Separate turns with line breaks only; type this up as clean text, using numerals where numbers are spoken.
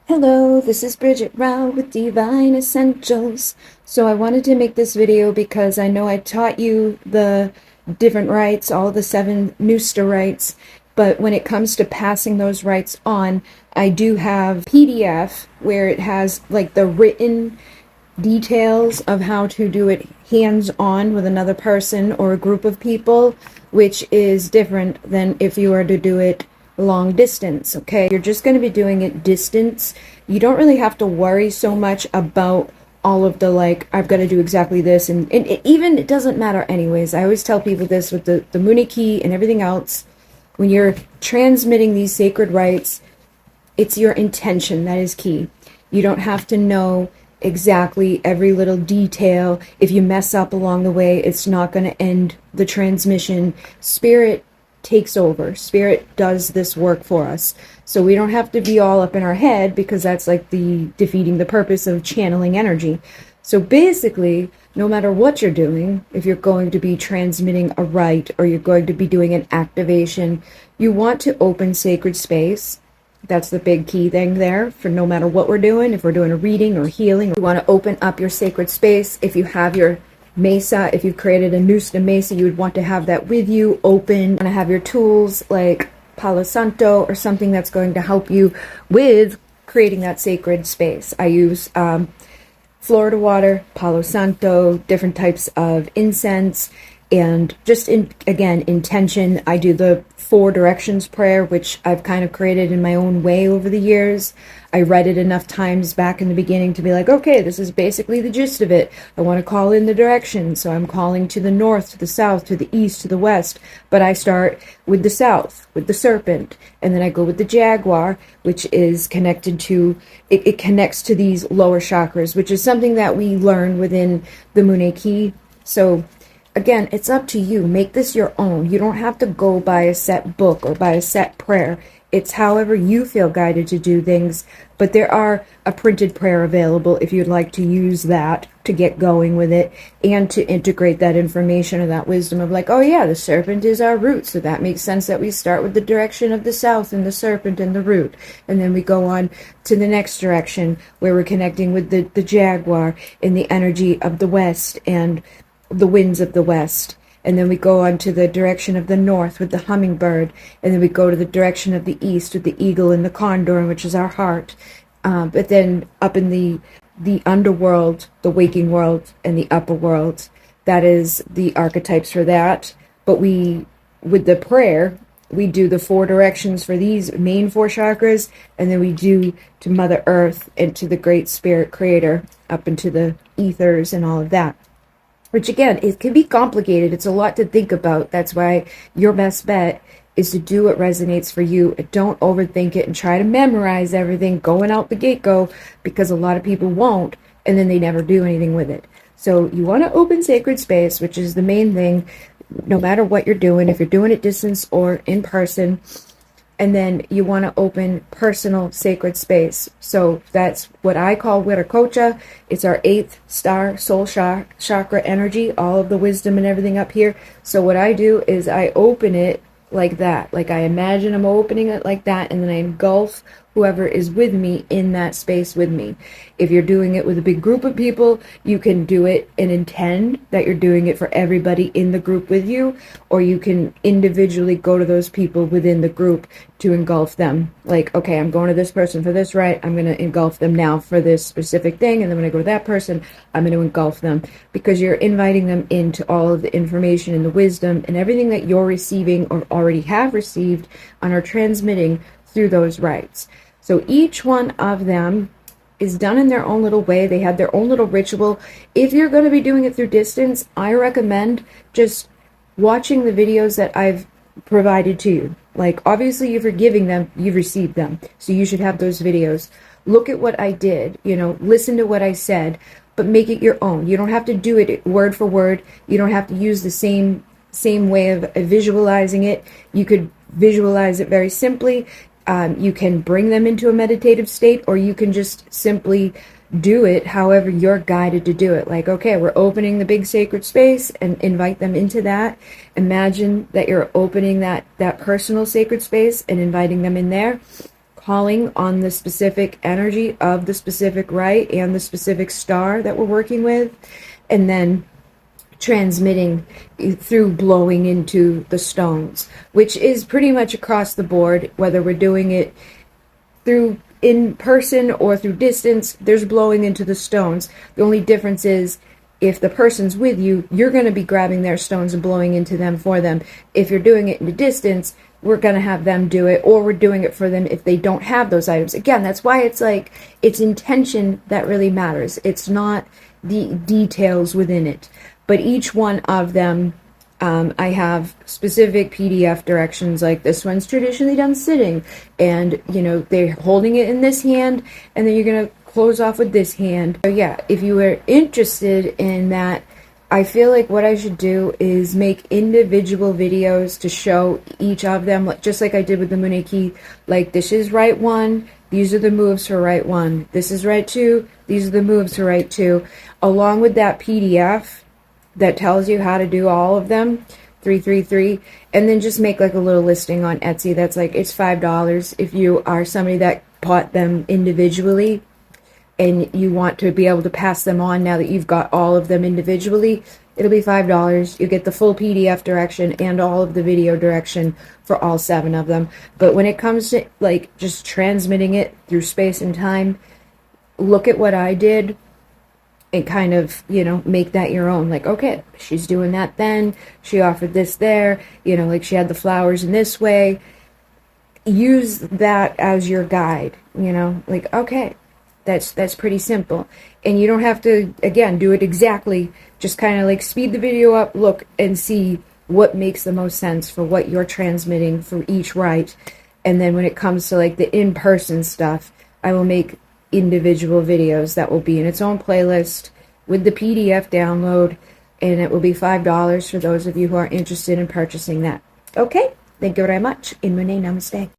Hello, this is Bridget Rao with Divine Essentials. So I wanted to make this video because I know I taught you the different rites, all the 7 Nusta rites, but when it comes to passing those rites on, I do have PDF where it has like the written details of how to do it hands-on with another person or a group of people, which is different than if you were to do it long distance. Okay, you're just going to be doing it distance. You don't really have to worry so much about all of the like I've got to do exactly this, and it doesn't matter anyways. I always tell people this with the Muniki and everything else. When you're transmitting these sacred rites, it's your intention that is key. You don't have to know exactly every little detail. If you mess up along the way, it's not going to end the transmission. Spirit takes over. Spirit does this work for us. So we don't have to be all up in our head, because that's like the defeating the purpose of channeling energy. So basically, no matter what you're doing, if you're going to be transmitting a rite or you're going to be doing an activation, you want to open sacred space. That's the big key thing there for no matter what we're doing. If we're doing a reading or healing, you want to open up your sacred space. If you have your mesa, if you've created a Nusta mesa, you would want to have that with you open. You want to have your tools like Palo Santo or something that's going to help you with creating that sacred space. I use Florida water, Palo Santo, different types of incense, and just again, intention. I do the 4 directions prayer, which I've kind of created in my own way over the years. I read it enough times back in the beginning to be like, okay, this is basically the gist of it. I want to call in the directions, so I'm calling to the north, to the south, to the east, to the west, but I start with the south, with the serpent, and then I go with the jaguar, which is connected to, it connects to these lower chakras, which is something that we learn within the Muneki. So again, it's up to you. Make this your own. You don't have to go by a set book or by a set prayer. It's however you feel guided to do things. But there are a printed prayer available if you'd like to use that to get going with it and to integrate that information or that wisdom of like, oh yeah, the serpent is our root. So that makes sense that we start with the direction of the south and the serpent and the root. And then we go on to the next direction where we're connecting with the jaguar and the energy of the west and the winds of the west. And then we go on to the direction of the north with the hummingbird, and then we go to the direction of the east with the eagle and the condor, which is our heart. But then up in the underworld, the waking world, and the upper world, that is the archetypes for that. But we, with the prayer, we do the 4 directions for these main 4 chakras, and then we do to Mother Earth and to the Great Spirit Creator, up into the ethers and all of that. Which again, it can be complicated. It's a lot to think about. That's why your best bet is to do what resonates for you. Don't overthink it and try to memorize everything going out the gate-go, because a lot of people won't, and then they never do anything with it. So you want to open sacred space, which is the main thing, no matter what you're doing, if you're doing it distance or in person. And then you want to open personal sacred space. So that's what I call Wiracocha. It's our 8th star soul chakra energy, all of the wisdom and everything up here. So what I do is I open it like that. Like I imagine I'm opening it like that, and then I engulf whoever is with me in that space with me. If you're doing it with a big group of people, you can do it and intend that you're doing it for everybody in the group with you, or you can individually go to those people within the group to engulf them. Like, okay, I'm going to this person for this rite, I'm going to engulf them now for this specific thing, and then when I go to that person, I'm going to engulf them, because you're inviting them into all of the information and the wisdom and everything that you're receiving or already have received and are transmitting through those rites. So each one of them is done in their own little way. They have their own little ritual. If you're going to be doing it through distance, I recommend just watching the videos that I've provided to you. Like, obviously, if you're giving them, you've received them. So you should have those videos. Look at what I did, listen to what I said, but make it your own. You don't have to do it word for word. You don't have to use the same way of visualizing it. You could visualize it very simply. You can bring them into a meditative state, or you can just simply do it however you're guided to do it. Like, okay, we're opening the big sacred space, and invite them into that. Imagine that you're opening that personal sacred space and inviting them in there. calling on the specific energy of the specific rite and the specific star that we're working with, and then transmitting through blowing into the stones, which is pretty much across the board, whether we're doing it through in person or through distance. There's blowing into the stones. The only difference is if the person's with you, you're going to be grabbing their stones and blowing into them for them. If you're doing it in the distance, we're going to have them do it, or we're doing it for them if they don't have those items. Again, that's why it's like, it's intention that really matters. It's not the details within it. But each one of them, I have specific PDF directions, like this one's traditionally done sitting, and you know, they're holding it in this hand, and then you're going to close off with this hand. So yeah, if you were interested in that, I feel like what I should do is make individual videos to show each of them, just like I did with the Muneki. Like, this is rite 1, these are the moves for rite 1. This is rite 2, these are the moves for rite 2. Along with that PDF that tells you how to do all of them, 333, and then just make like a little listing on Etsy that's like, it's $5 if you are somebody that bought them individually and you want to be able to pass them on now that you've got all of them individually. It'll be $5. You get the full PDF direction and all of the video direction for all 7 of them. But when it comes to like just transmitting it through space and time, look at what I did and kind of, you know, make that your own. Like, okay, she's doing that then, she offered this there, you know, like she had the flowers in this way. Use that as your guide, you know, like, okay, that's pretty simple. And you don't have to, again, do it exactly. Just kind of like speed the video up, look and see what makes the most sense for what you're transmitting for each rite. And then when it comes to like the in-person stuff, I will make individual videos that will be in its own playlist with the PDF download, and it will be $5 for those of you who are interested in purchasing that. Okay, thank you very much. In Mune, namaste.